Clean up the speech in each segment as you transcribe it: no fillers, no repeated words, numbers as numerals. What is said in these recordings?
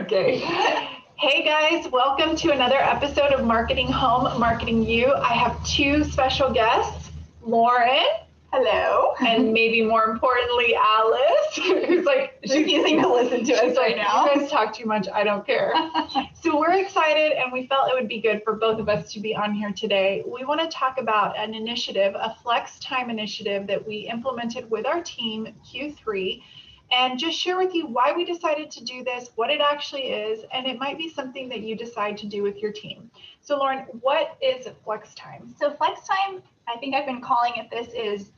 Okay. Hey guys, welcome to another episode of Marketing Home, Marketing You. I have two special guests, Lauren. Hello. And maybe more importantly, Alice, who's like refusing to listen to us right now. You guys talk too much, I don't care. So we're excited and we felt it would be good for both of us to be on here today. We want to talk about an initiative, a flex time initiative that we implemented with our team Q3. And just share with you why we decided to do this, what it actually is, and it might be something that you decide to do with your team. So Lauren, what is flex time? So flex time, I think I've been calling it this, is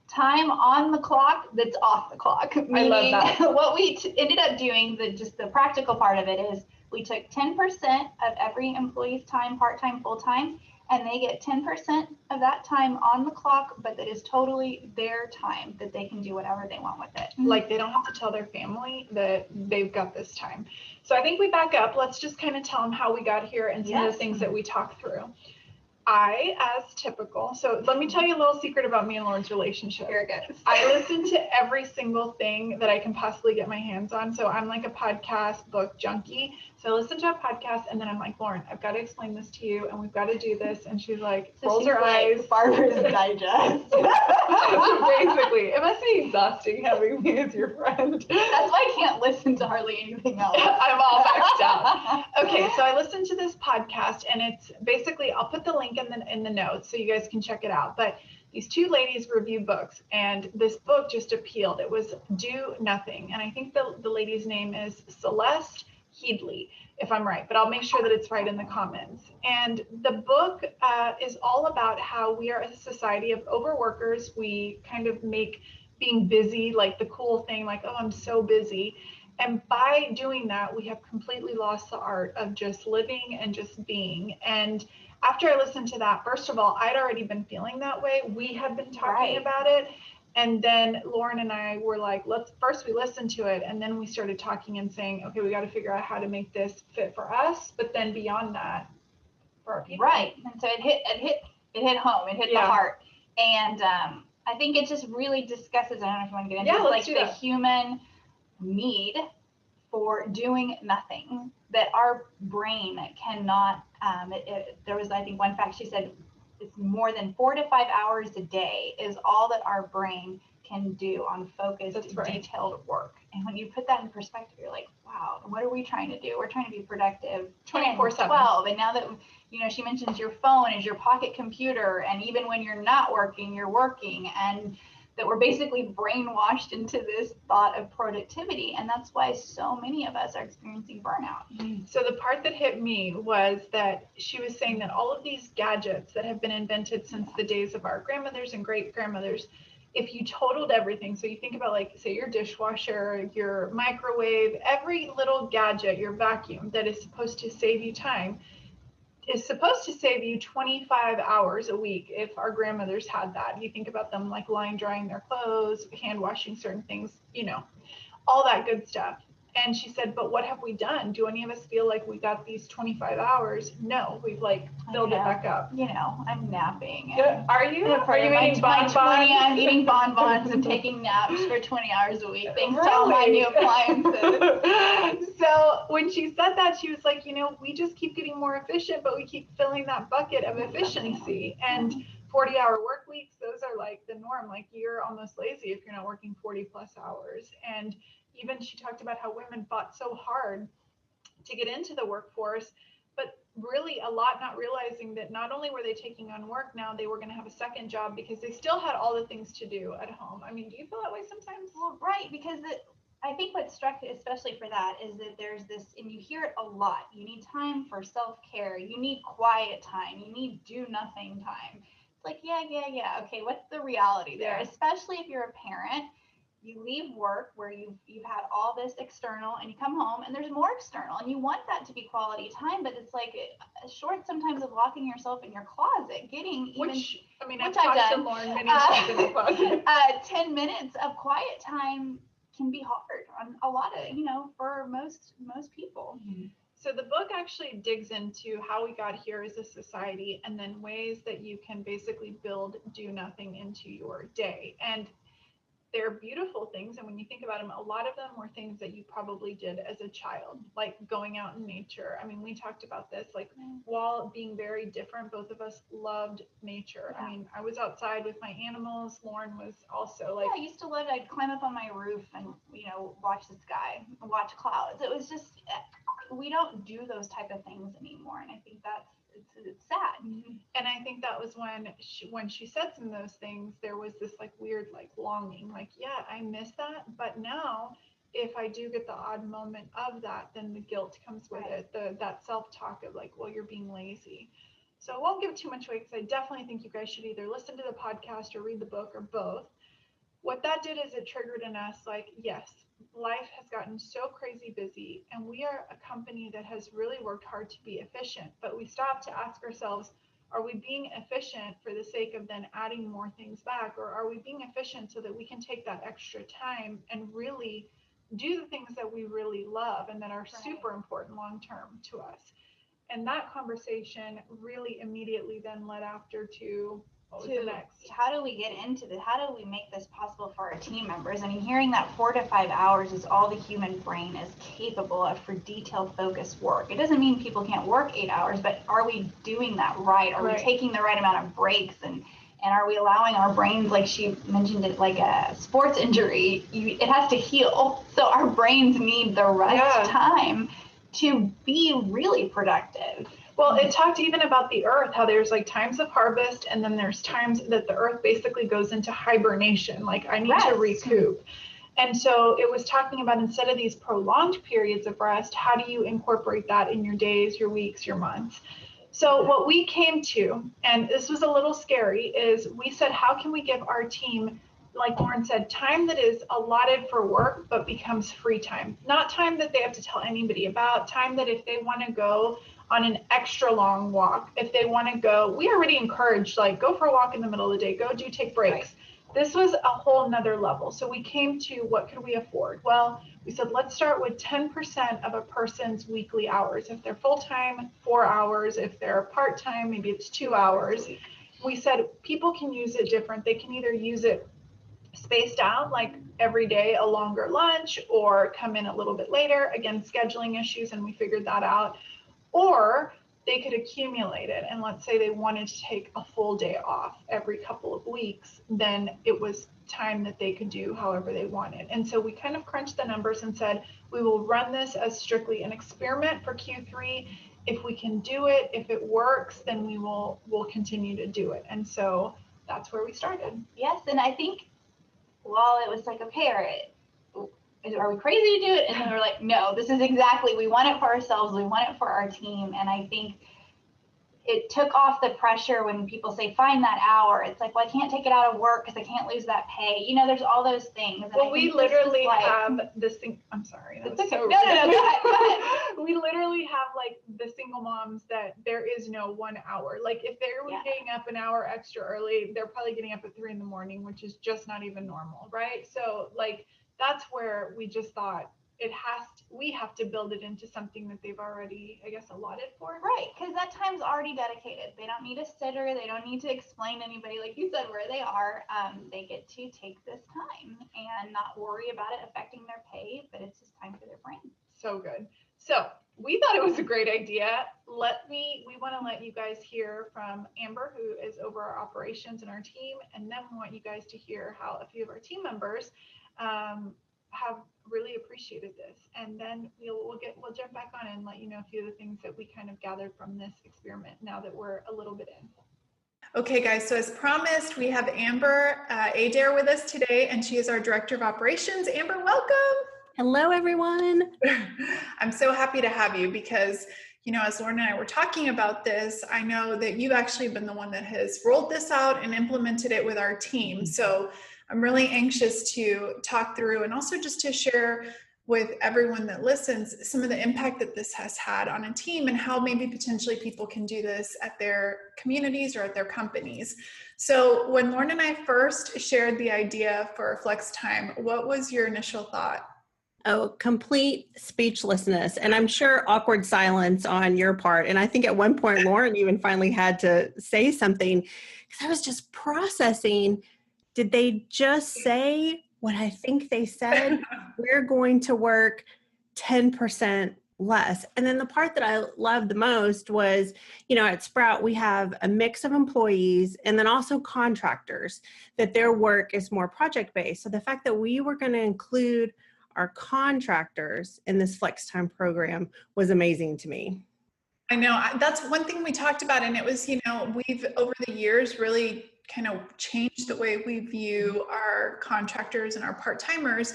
time on the clock that's off the clock. I love that. What we ended up doing, just the practical part of it is we took 10% of every employee's time, part-time, full-time, and they get 10% of that time on the clock, but that is totally their time that they can do whatever they want with it. Like they don't have to tell their family that they've got this time. So I think we back up. Let's just kind of tell them how we got here and some of the things that we talked through. I, as typical, so let me tell you a little secret about me and Lauren's relationship. Here it goes. I listen to every single thing that I can possibly get my hands on. So I'm like a podcast book junkie. So I listen to a podcast and then I'm like, Lauren, I've got to explain this to you and we've got to do this. And she's like, rolls her eyes. Barbara's Digest. Basically, it must be exhausting having me as your friend. That's why I can't listen to hardly anything else. I'm all maxed out. Okay, so I listened to this podcast and it's basically, I'll put the link in the notes so you guys can check it out. But these two ladies review books and this book just appealed. It was Do Nothing. And I think the lady's name is Celeste Headlee, if I'm right, but I'll make sure that it's right in the comments. And the book is all about how we are a society of overworkers. We kind of make being busy like the cool thing, like, oh, I'm so busy. And by doing that, we have completely lost the art of just living and just being. And after I listened to that, first of all, I'd already been feeling that way. We had been talking about it. And then Lauren and I were like, we listened to it. And then we started talking and saying, okay, we got to figure out how to make this fit for us. But then beyond that, for our people. Right. And so it hit home, it hit the heart. And I think it just really discusses, I don't know if you want to get into like the human need for doing nothing, that our brain cannot, there was, I think one fact she said, it's more than 4 to 5 hours a day is all that our brain can do on focused, detailed work. And when you put that in perspective, you're like, wow, what are we trying to do? We're trying to be productive 24/7. 12. And now that, she mentions your phone is your pocket computer. And even when you're not working, you're working. And that we're basically brainwashed into this thought of productivity. And that's why so many of us are experiencing burnout. So the part that hit me was that she was saying that all of these gadgets that have been invented since the days of our grandmothers and great grandmothers, if you totaled everything, so you think about like, say your dishwasher, your microwave, every little gadget, your vacuum that is supposed to save you time, is supposed to save you 25 hours a week if our grandmothers had that. You think about them like line drying their clothes, hand washing certain things, all that good stuff. And she said, but what have we done? Do any of us feel like we got these 25 hours? No, we've like filled it back up. I'm napping. Are you? Are you eating bonbons? I'm eating bonbons and taking naps for 20 hours a week. Thanks to all my new appliances. So when she said that, she was like, we just keep getting more efficient, but we keep filling that bucket of efficiency. And 40-hour work weeks, those are like the norm. Like you're almost lazy if you're not working 40 plus hours. And even she talked about how women fought so hard to get into the workforce, but really a lot not realizing that not only were they taking on work, now they were going to have a second job because they still had all the things to do at home. I mean, do you feel that way sometimes? Well, right, because I think what struck, especially for that, is that there's this, and you hear it a lot, you need time for self-care, you need quiet time, you need do nothing time. It's like, yeah. Okay, what's the reality there? Especially if you're a parent. You leave work where you've had all this external and you come home and there's more external and you want that to be quality time, but it's like short sometimes of locking yourself in your closet, I've talked to Lauren many times in the closet. 10 minutes of quiet time can be hard on a lot of, for most people. Mm-hmm. So the book actually digs into how we got here as a society and then ways that you can basically build do nothing into your day. And they're beautiful things. And when you think about them, a lot of them were things that you probably did as a child, like going out in nature. I mean, we talked about this, like while being very different, both of us loved nature. Yeah. I mean, I was outside with my animals. Lauren was also like, I used to love it. I'd climb up on my roof and, watch the sky, watch clouds. It was just, we don't do those type of things anymore. And I think it's sad. Mm-hmm. And I think that was when she said some of those things, there was this like weird like longing, like, yeah, I miss that. But now if I do get the odd moment of that, then the guilt comes with it, that self-talk of like, well, you're being lazy. So I won't give too much away, because I definitely think you guys should either listen to the podcast or read the book, or both. What that did is it triggered in us like, yes, life has gotten so crazy busy, and we are a company that has really worked hard to be efficient, but we stopped to ask ourselves, are we being efficient for the sake of then adding more things back, or are we being efficient so that we can take that extra time and really do the things that we really love and that are super important long term to us? And that conversation really immediately then led after to what was the next? How do we get into this? How do we make this possible for our team members? I mean, hearing that 4 to 5 hours is all the human brain is capable of for detailed focused work. It doesn't mean people can't work 8 hours, but are we doing that right? Are we taking the right amount of breaks? And are we allowing our brains, like she mentioned it, like a sports injury, it has to heal. So our brains need the rest time to be really productive. Well, it talked even about the earth, how there's like times of harvest, and then there's times that the earth basically goes into hibernation, like I need to recoup. And so it was talking about, instead of these prolonged periods of rest, how do you incorporate that in your days, your weeks, your months? So what we came to, and this was a little scary, is we said, how can we give our team, like Lauren said, time that is allotted for work, but becomes free time, not time that they have to tell anybody about, time that if they want to go on an extra long walk, if they want to go, we already encourage, like, go for a walk in the middle of the day, take breaks. This was a whole nother level. So we came to, what could we afford? Well, we said, let's start with 10% of a person's weekly hours. If they're full-time, 4 hours. If they're part-time, maybe it's 2 hours. We said people can use it different. They can either use it spaced out, like every day a longer lunch, or come in a little bit later. Again, scheduling issues, and we figured that out. Or they could accumulate it, and let's say they wanted to take a full day off every couple of weeks, then it was time that they could do however they wanted. And so we kind of crunched the numbers and said, we will run this as strictly an experiment for Q3. If we can do it, if it works, then we'll continue to do it. And so that's where we started. Yes, and I think while it was like, okay, are we crazy to do it? And then we're like, no, this is exactly, we want it for ourselves. We want it for our team. And I think it took off the pressure when people say, find that hour. It's like, well, I can't take it out of work because I can't lose that pay. There's all those things. And well, we literally have this thing. I'm sorry. That's okay. So no, go ahead. We literally have like the single moms that there is no 1 hour. Like if they're getting up an hour extra early, they're probably getting up at 3 a.m, which is just not even normal. Right. So like, that's where we just thought we have to build it into something that they've already, I guess, allotted for. Right, because that time's already dedicated. They don't need a sitter. They don't need to explain to anybody, like you said, where they are. They get to take this time and not worry about it affecting their pay, but it's just time for their brain. So good. So we thought it was a great idea. We want to let you guys hear from Amber, who is over our operations and our team, and then we want you guys to hear how a few of our team members have really appreciated this, and then we'll jump back on and let you know a few of the things that we kind of gathered from this experiment now that we're a little bit in. Okay, guys, so as promised, we have Amber Adair with us today, and she is our Director of Operations. Amber, welcome. Hello, everyone. I'm so happy to have you because, as Lauren and I were talking about this, I know that you've actually been the one that has rolled this out and implemented it with our team. So I'm really anxious to talk through and also just to share with everyone that listens some of the impact that this has had on a team and how maybe potentially people can do this at their communities or at their companies. So when Lauren and I first shared the idea for Flex Time, what was your initial thought? Oh, complete speechlessness. And I'm sure awkward silence on your part. And I think at one point, Lauren even finally had to say something because I was just processing. Did they just say what I think they said, we're going to work 10% less. And then the part that I loved the most was, at Sprout, we have a mix of employees and then also contractors, that their work is more project-based. So the fact that we were going to include our contractors in this flex time program was amazing to me. I know that's one thing we talked about, and it was, we've over the years really kind of changed the way we view our contractors and our part-timers.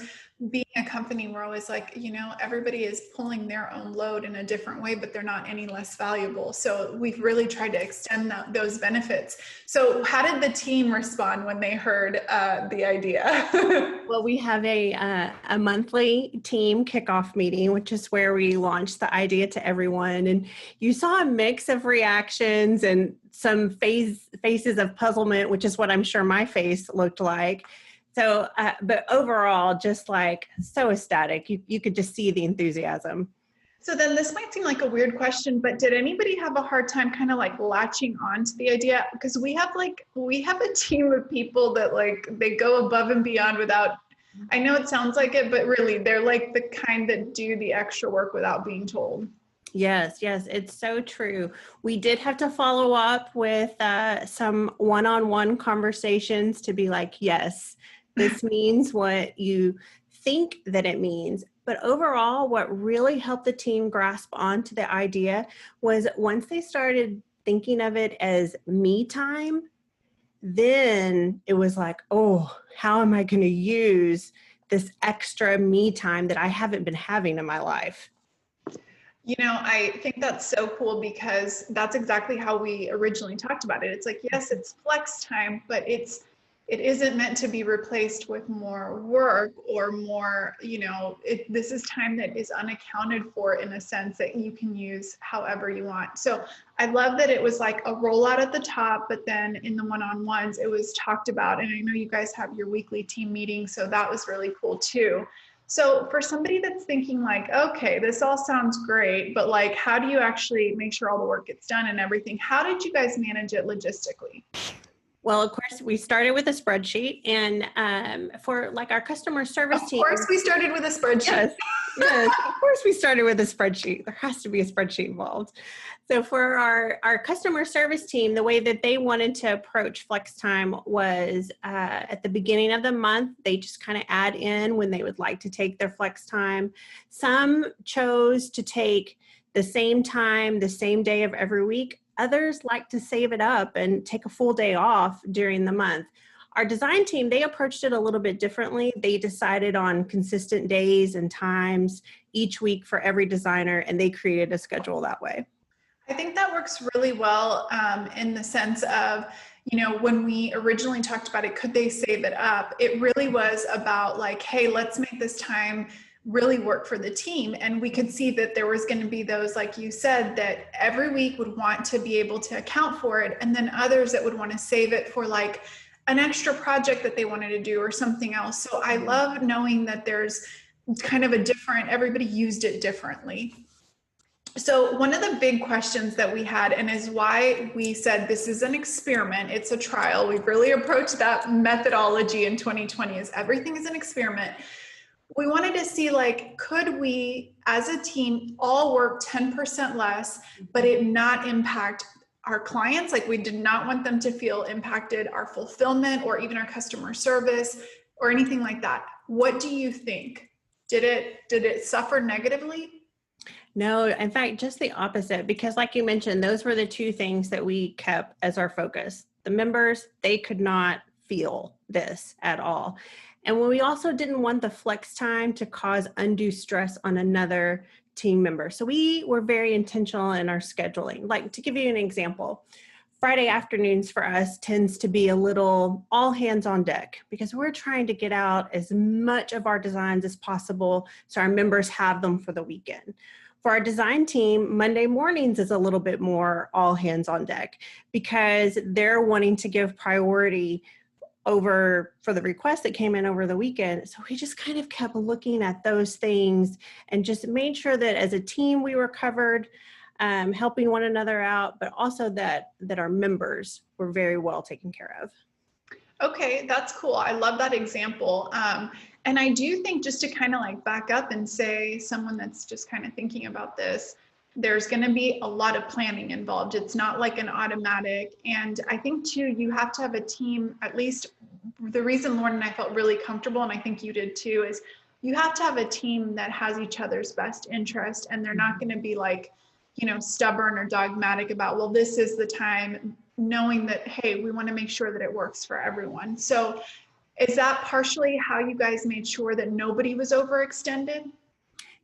Being a company, we're always like, everybody is pulling their own load in a different way, but they're not any less valuable. So we've really tried to extend those benefits. So how did the team respond when they heard the idea? Well, we have a monthly team kickoff meeting, which is where we launched the idea to everyone. And you saw a mix of reactions and some faces of puzzlement, which is what I'm sure my face looked like. So, but overall, just like so ecstatic, you could just see the enthusiasm. So then this might seem like a weird question, but did anybody have a hard time kind of like latching on to the idea? Because we have a team of people that like, they go above and beyond without, I know it sounds like it, but really they're like the kind that do the extra work without being told. Yes, it's so true. We did have to follow up with some one-on-one conversations to be like, yes, this means what you think that it means. But overall, what really helped the team grasp onto the idea was once they started thinking of it as me time, then it was like, oh, how am I going to use this extra me time that I haven't been having in my life? I think that's so cool because that's exactly how we originally talked about it. It's like, yes, it's flex time, but it isn't meant to be replaced with more work or more, this is time that is unaccounted for in a sense that you can use however you want. So I love that it was like a rollout at the top, but then in the one-on-ones, it was talked about. And I know you guys have your weekly team meeting, so that was really cool too. So for somebody that's thinking like, okay, this all sounds great, but like, how do you actually make sure all the work gets done and everything? How did you guys manage it logistically? Well, of course, we started with a spreadsheet, and for like our customer service team. Of course, we started with a spreadsheet. Yes, of course, we started with a spreadsheet. There has to be a spreadsheet involved. So for our customer service team, the way that they wanted to approach flex time was at the beginning of the month, they just kind of add in when they would like to take their flex time. Some chose to take the same time, the same day of every week. Others like to save it up and take a full day off during the month. Our design team, they approached it a little bit differently. They decided on consistent days and times each week for every designer, and they created a schedule that way. I think that works really well in the sense of, when we originally talked about it, could they save it up? It really was about like, hey, let's make this time really work for the team. And we could see that there was going to be those, like you said, that every week would want to be able to account for it. And then others that would want to save it for like an extra project that they wanted to do or something else. So I love knowing that there's kind of everybody used it differently. So one of the big questions that we had, and is why we said this is an experiment, it's a trial. We've really approached that methodology in 2020 is everything is an experiment. We wanted to see like, could we as a team all work 10% less, but it not impact our clients? Like we did not want them to feel impacted, our fulfillment or even our customer service or anything like that. What do you think? Did it suffer negatively? No, in fact, just the opposite, because like you mentioned, those were the two things that we kept as our focus. The members, they could not feel this at all. And we also didn't want the flex time to cause undue stress on another team member. So we were very intentional in our scheduling. Like to give you an example, Friday afternoons for us tends to be a little all hands on deck because we're trying to get out as much of our designs as possible so our members have them for the weekend. For our design team, Monday mornings is a little bit more all hands on deck because they're wanting to give priority for the request that came in over the weekend. So we just kind of kept looking at those things and just made sure that as a team we were covered, helping one another out, but also that our members were very well taken care of. Okay, that's cool. I love that example. And I do think, just to kind of like back up and say, someone that's just kind of thinking about this, there's going to be a lot of planning involved. It's not like an automatic. And I think too, you have to have a team. At least the reason Lauren and I felt really comfortable, and I think you did too, is you have to have a team that has each other's best interest, and they're not going to be like, stubborn or dogmatic about, well, this is the time, knowing that, hey, we want to make sure that it works for everyone. So is that partially how you guys made sure that nobody was overextended?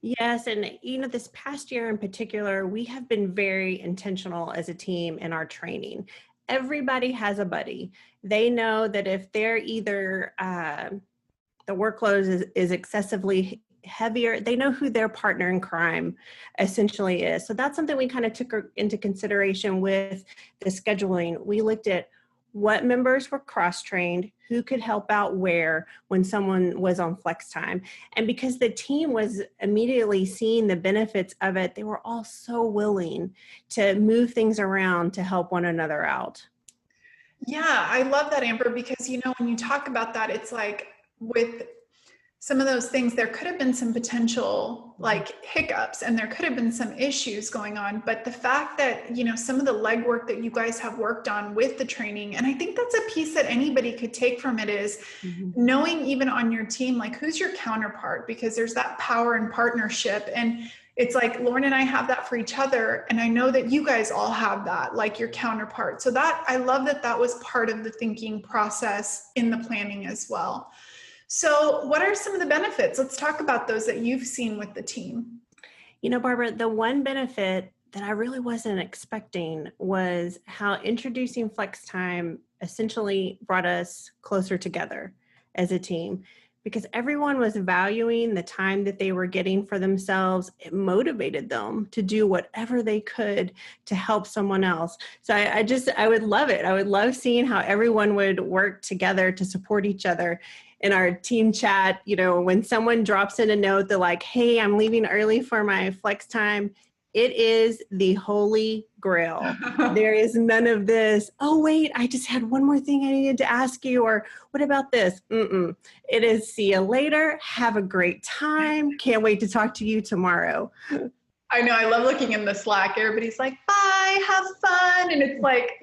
Yes. And, this past year in particular, we have been very intentional as a team in our training. Everybody has a buddy. They know that if they're either the workload is excessively heavier, they know who their partner in crime essentially is. So that's something we kind of took into consideration with the scheduling. We looked at what members were cross-trained, who could help out where when someone was on flex time. And because the team was immediately seeing the benefits of it, they were all so willing to move things around to help one another out. Yeah, I love that, Amber, because, when you talk about that, it's like with some of those things, there could have been some potential like hiccups, and there could have been some issues going on. But the fact that, some of the legwork that you guys have worked on with the training, and I think that's a piece that anybody could take from it, is knowing even on your team, like who's your counterpart, because there's that power and partnership. And it's like Lauren and I have that for each other. And I know that you guys all have that, like your counterpart. So that, I love that that was part of the thinking process in the planning as well. So what are some of the benefits? Let's talk about those that you've seen with the team. Barbara, the one benefit that I really wasn't expecting was how introducing flex time essentially brought us closer together as a team, because everyone was valuing the time that they were getting for themselves. It motivated them to do whatever they could to help someone else. So I would love it. I would love seeing how everyone would work together to support each other. In our team chat, when someone drops in a note, they're like, hey, I'm leaving early for my flex time. It is the holy grail. There is none of this, oh, wait, I just had one more thing I needed to ask you, or what about this? It is, see you later. Have a great time. Can't wait to talk to you tomorrow. I know. I love looking in the Slack. Everybody's like, bye, have fun. And it's like,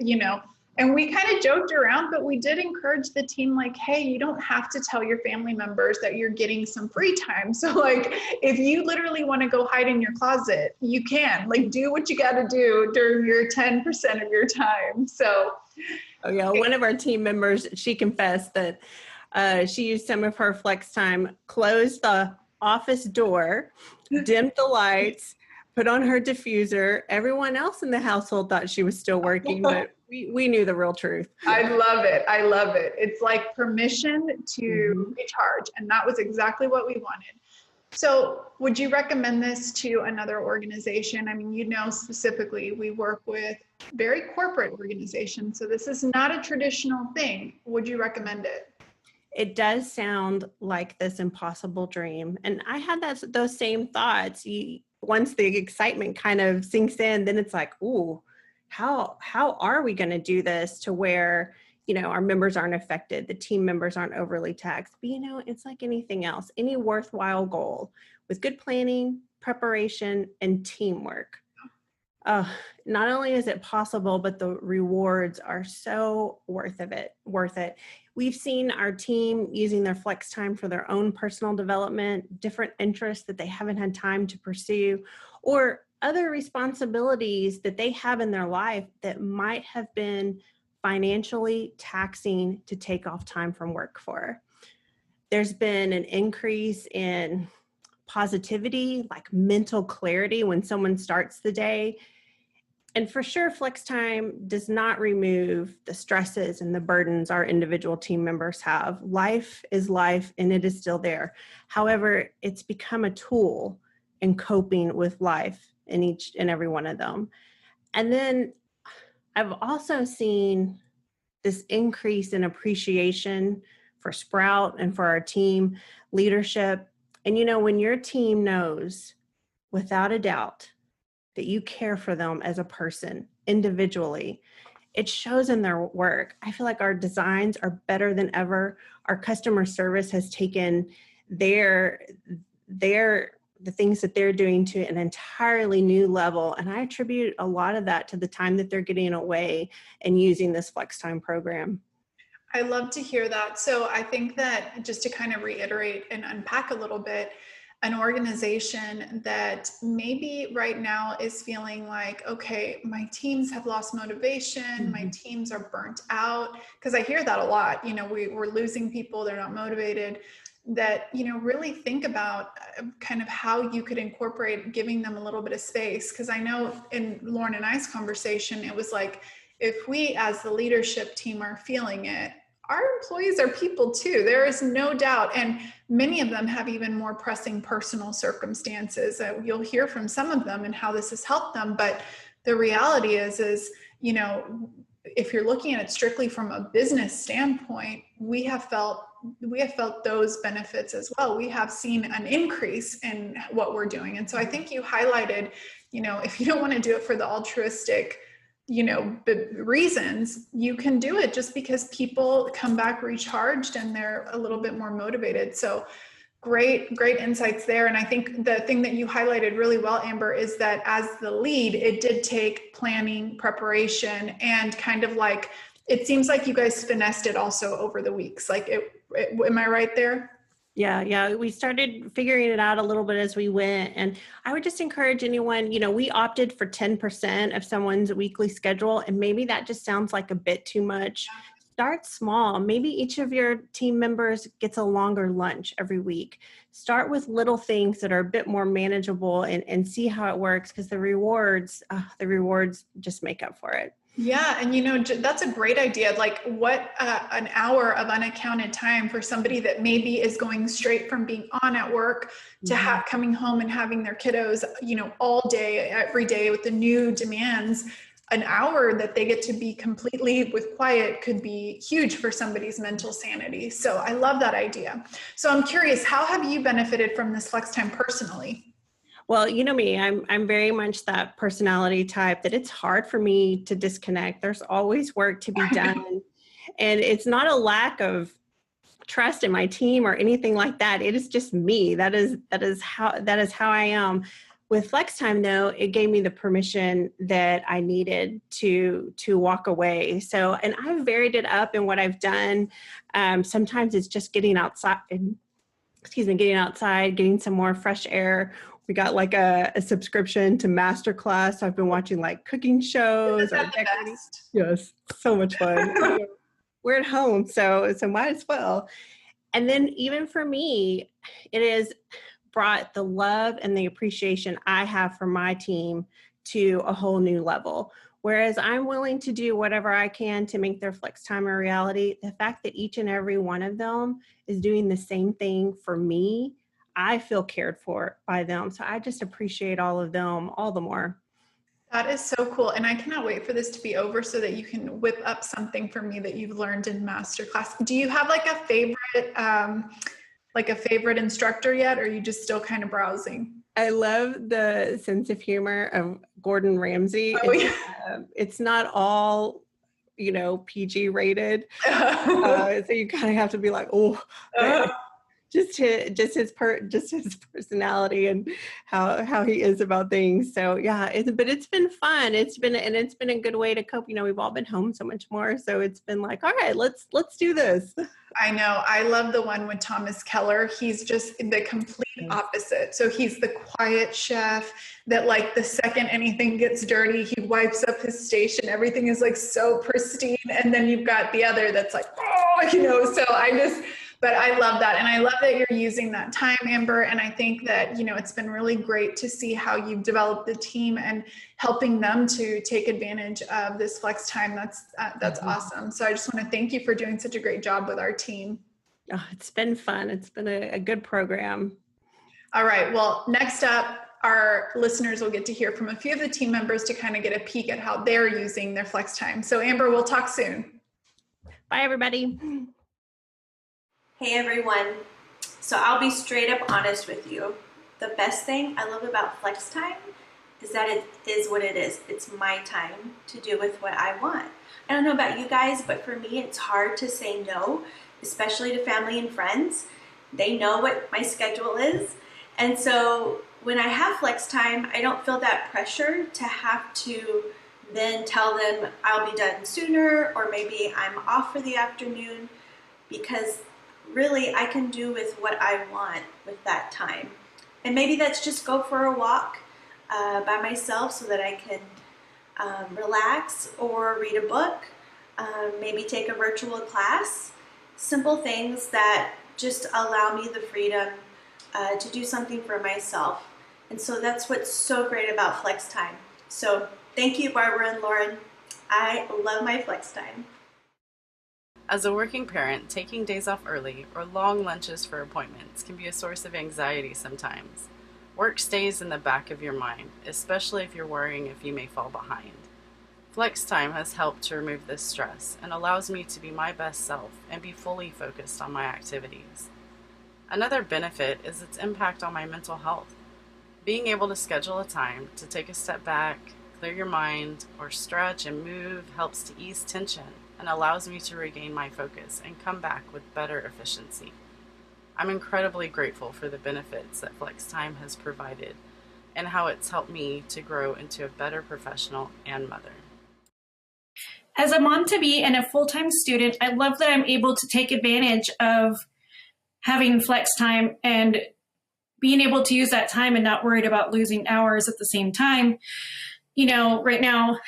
and we kind of joked around, but we did encourage the team, like, hey, you don't have to tell your family members that you're getting some free time. So like, if you literally want to go hide in your closet, you can, like, do what you got to do during your 10% of your time. So. Oh yeah. One of our team members, she confessed that she used some of her flex time, closed the office door, dimmed the lights, put on her diffuser. Everyone else in the household thought she was still working, but we knew the real truth. I love it. I love it. It's like permission to recharge. And that was exactly what we wanted. So would you recommend this to another organization? I mean, specifically, we work with very corporate organizations. So this is not a traditional thing. Would you recommend it? It does sound like this impossible dream. And I had those same thoughts. Once the excitement kind of sinks in, then it's like, ooh, how are we going to do this to where, our members aren't affected, the team members aren't overly taxed? But, it's like anything else, any worthwhile goal with good planning, preparation, and teamwork. Not only is it possible, but the rewards are so worth it. We've seen our team using their flex time for their own personal development, different interests that they haven't had time to pursue, or other responsibilities that they have in their life that might have been financially taxing to take off time from work for. There's been an increase in positivity, like mental clarity when someone starts the day. And for sure, flex time does not remove the stresses and the burdens our individual team members have. Life is life, and it is still there. However, it's become a tool in coping with life in each and every one of them. And then I've also seen this increase in appreciation for Sprout and for our team leadership. And when your team knows without a doubt that you care for them as a person individually, it shows in their work. I feel like our designs are better than ever. Our customer service has taken the things that they're doing to an entirely new level. And I attribute a lot of that to the time that they're getting away and using this flex time program. I love to hear that. So I think that, just to kind of reiterate and unpack a little bit, an organization that maybe right now is feeling like, okay, my teams have lost motivation, my teams are burnt out, because I hear that a lot, we're losing people, they're not motivated, that, really think about kind of how you could incorporate giving them a little bit of space. Because I know in Lauren and I's conversation, it was like, if we as the leadership team are feeling it, our employees are people too. There is no doubt. And many of them have even more pressing personal circumstances. You'll hear from some of them and how this has helped them. But the reality is, if you're looking at it strictly from a business standpoint, we have felt those benefits as well. We have seen an increase in what we're doing. And so I think you highlighted, if you don't want to do it for the altruistic, reasons, you can do it just because people come back recharged and they're a little bit more motivated. So great insights there. And I think the thing that you highlighted really well, Amber, is that as the lead, it did take planning, preparation, and kind of like, it seems like you guys finessed it also over the weeks. Like, am I right there? Yeah. We started figuring it out a little bit as we went. And I would just encourage anyone, we opted for 10% of someone's weekly schedule. And maybe that just sounds like a bit too much. Start small. Maybe each of your team members gets a longer lunch every week. Start with little things that are a bit more manageable and see how it works, because the rewards just make up for it. Yeah. And that's a great idea. Like, what an hour of unaccounted time for somebody that maybe is going straight from being on at work to coming home and having their kiddos, all day, every day with the new demands. An hour that they get to be completely with quiet could be huge for somebody's mental sanity. So I love that idea. So I'm curious, how have you benefited from this flex time personally? Well, you know me, I'm very much that personality type that it's hard for me to disconnect. There's always work to be done. And it's not a lack of trust in my team or anything like that. It is just me. That is how I am. With flex time, though, it gave me the permission that I needed to walk away. So, and I've varied it up in what I've done. Sometimes it's just getting outside, getting some more fresh air. We got like a subscription to Masterclass. I've been watching like cooking shows. Yes, so much fun. We're at home, so might as well. And then even for me, it has brought the love and the appreciation I have for my team to a whole new level. Whereas I'm willing to do whatever I can to make their flex time a reality, the fact that each and every one of them is doing the same thing for me, I feel cared for by them. So I just appreciate all of them all the more. That is so cool. And I cannot wait for this to be over so that you can whip up something for me that you've learned in Masterclass. Do you have like a favorite instructor yet? Or are you just still kind of browsing? I love the sense of humor of Gordon Ramsay. Oh, yeah. It's not all, PG rated. So you kind of have to be like, just his personality and how he is about things. So yeah, but it's been fun. It's been a good way to cope. We've all been home so much more. So it's been like, all right, let's do this. I know. I love the one with Thomas Keller. He's just the complete opposite. So he's the quiet chef that like the second anything gets dirty, he wipes up his station. Everything is like so pristine. And then you've got the other that's like, but I love that. And I love that you're using that time, Amber. And I think that, it's been really great to see how you've developed the team and helping them to take advantage of this flex time. That's awesome. So I just want to thank you for doing such a great job with our team. Oh, it's been fun. It's been a good program. All right. Well, next up, our listeners will get to hear from a few of the team members to kind of get a peek at how they're using their flex time. So Amber, we'll talk soon. Bye, everybody. Hey everyone, so I'll be straight up honest with you. The best thing I love about flex time is that it is what it is. It's my time to do with what I want. I don't know about you guys, but for me, it's hard to say no, especially to family and friends. They know what my schedule is. And so when I have flex time, I don't feel that pressure to have to then tell them I'll be done sooner, or maybe I'm off for the afternoon, because really I can do with what I want with that time. And maybe that's just go for a walk by myself so that I can relax, or read a book, maybe take a virtual class. Simple things that just allow me the freedom to do something for myself. And so that's what's so great about flex time. So thank you, Barbara and Lauren. I love my flex time. As a working parent, taking days off early or long lunches for appointments can be a source of anxiety sometimes. Work stays in the back of your mind, especially if you're worrying if you may fall behind. Flex time has helped to remove this stress and allows me to be my best self and be fully focused on my activities. Another benefit is its impact on my mental health. Being able to schedule a time to take a step back, clear your mind, or stretch and move helps to ease tension and allows me to regain my focus and come back with better efficiency. I'm incredibly grateful for the benefits that flex time has provided and how it's helped me to grow into a better professional and mother. As a mom-to-be and a full-time student, I love that I'm able to take advantage of having flex time and being able to use that time and not worried about losing hours at the same time. You know, right now,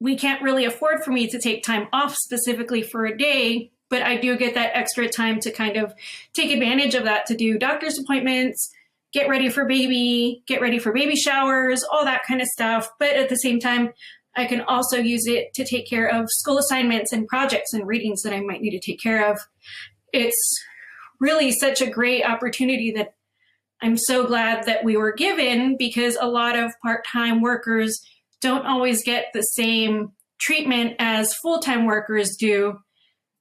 we can't really afford for me to take time off specifically for a day, but I do get that extra time to kind of take advantage of that to do doctor's appointments, get ready for baby showers, all that kind of stuff. But at the same time, I can also use it to take care of school assignments and projects and readings that I might need to take care of. It's really such a great opportunity that I'm so glad that we were given, because a lot of part-time workers don't always get the same treatment as full-time workers do.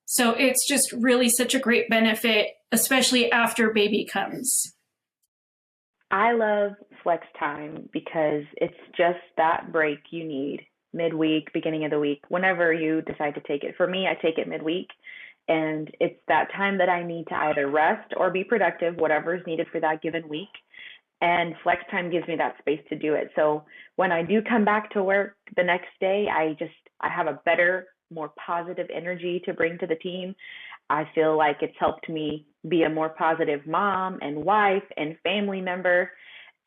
So it's just really such a great benefit, especially after baby comes. I love flex time because it's just that break you need midweek, beginning of the week, whenever you decide to take it. For me, I take it midweek, and it's that time that I need to either rest or be productive, whatever is needed for that given week. And flex time gives me that space to do it. So when I do come back to work the next day, I have a better, more positive energy to bring to the team. I feel like it's helped me be a more positive mom and wife and family member.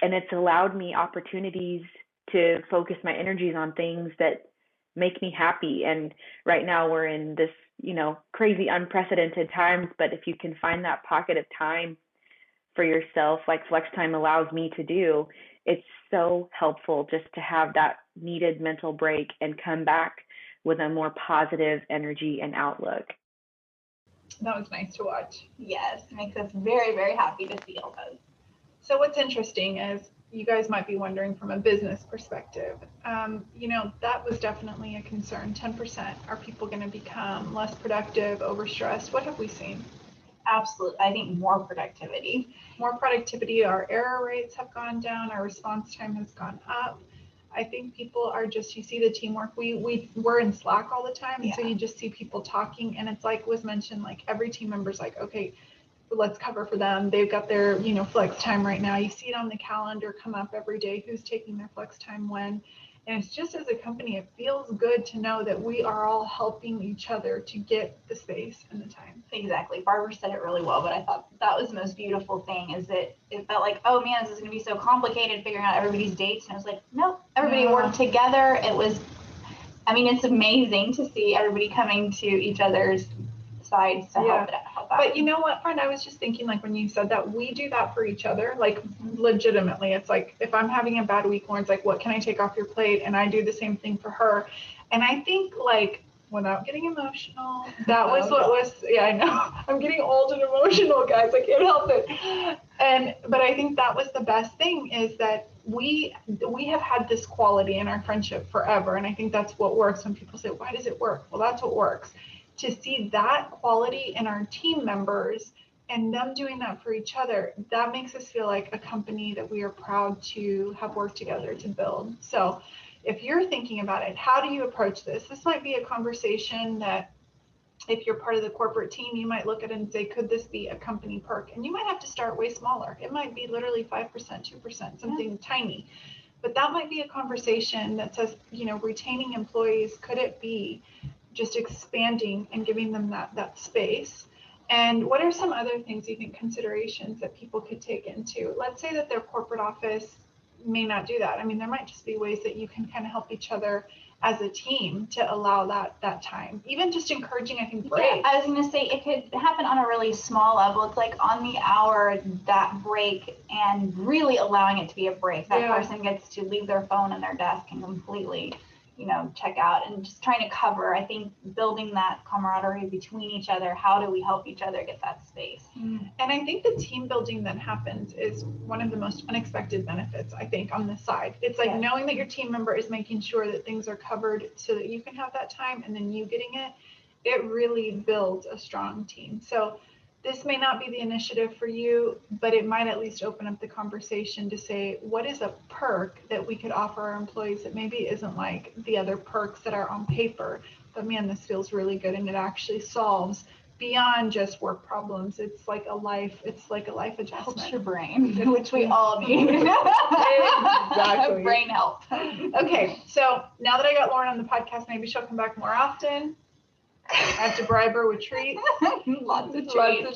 And it's allowed me opportunities to focus my energies on things that make me happy. And right now we're in this, crazy, unprecedented times. But if you can find that pocket of time for yourself, like flex time allows me to do, it's so helpful just to have that needed mental break and come back with a more positive energy and outlook. That was nice to watch. Yes, it makes us very, very happy to see all those. So what's interesting is you guys might be wondering from a business perspective, that was definitely a concern. 10%. Are people going to become less productive, overstressed? What have we seen? Absolutely. I think more productivity. More productivity. Our error rates have gone down. Our response time has gone up. I think people are just, you see the teamwork. We're in Slack all the time. Yeah. So you just see people talking, and it's like was mentioned, like every team member's like, okay, let's cover for them. They've got their, flex time right now. You see it on the calendar come up every day, who's taking their flex time when. And it's just, as a company, it feels good to know that we are all helping each other to get the space and the time. Exactly. Barbara said it really well, but I thought that was the most beautiful thing, is that it felt like, oh man, this is going to be so complicated figuring out everybody's dates. And I was like, no, everybody worked together. It's amazing to see everybody coming to each other's sides to help out. But you know what, friend, I was just thinking, like, when you said that, we do that for each other, like legitimately. It's like, if I'm having a bad week, Lauren's like, what can I take off your plate? And I do the same thing for her. And I think, like, without getting emotional, that was what was, I know, I'm getting old and emotional, guys, I can't help it. But I think that was the best thing, is that we have had this quality in our friendship forever. And I think that's what works. When people say, why does it work? Well, that's what works. To see that quality in our team members and them doing that for each other, that makes us feel like a company that we are proud to have worked together to build. So if you're thinking about it, how do you approach this? This might be a conversation that if you're part of the corporate team, you might look at it and say, could this be a company perk? And you might have to start way smaller. It might be literally 5%, 2%, something tiny. But that might be a conversation that says, retaining employees, could it be just expanding and giving them that space? And what are some other things you think, considerations that people could take into? Let's say that their corporate office may not do that. I mean, there might just be ways that you can kind of help each other as a team to allow that time. Even just encouraging, I think, breaks. Yeah, I was going to say it could happen on a really small level. It's like on the hour, that break, and really allowing it to be a break. That person gets to leave their phone on their desk and completely, check out, and just trying to cover, I think, building that camaraderie between each other. How do we help each other get that space? And I think the team building that happens is one of the most unexpected benefits, I think, on this side. It's like knowing that your team member is making sure that things are covered so that you can have that time, and then you getting it really builds a strong team. So this may not be the initiative for you, but it might at least open up the conversation to say, what is a perk that we could offer our employees that maybe isn't like the other perks that are on paper, but man, this feels really good, and it actually solves beyond just work problems. It's like a life adjustment. Helps your brain, which we all need. Exactly. Brain health. Okay, so now that I got Lauren on the podcast, maybe she'll come back more often. I have to bribe her with treats. Lots of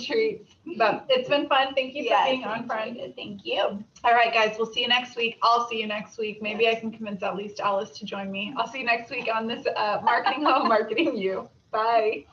treats. But it's been fun. Thank you for being on, friend. Thank you. All right, guys, we'll see you next week. I'll see you next week. Maybe I can convince at least Alice to join me. I'll see you next week on this Marketing Home, Marketing You. Bye.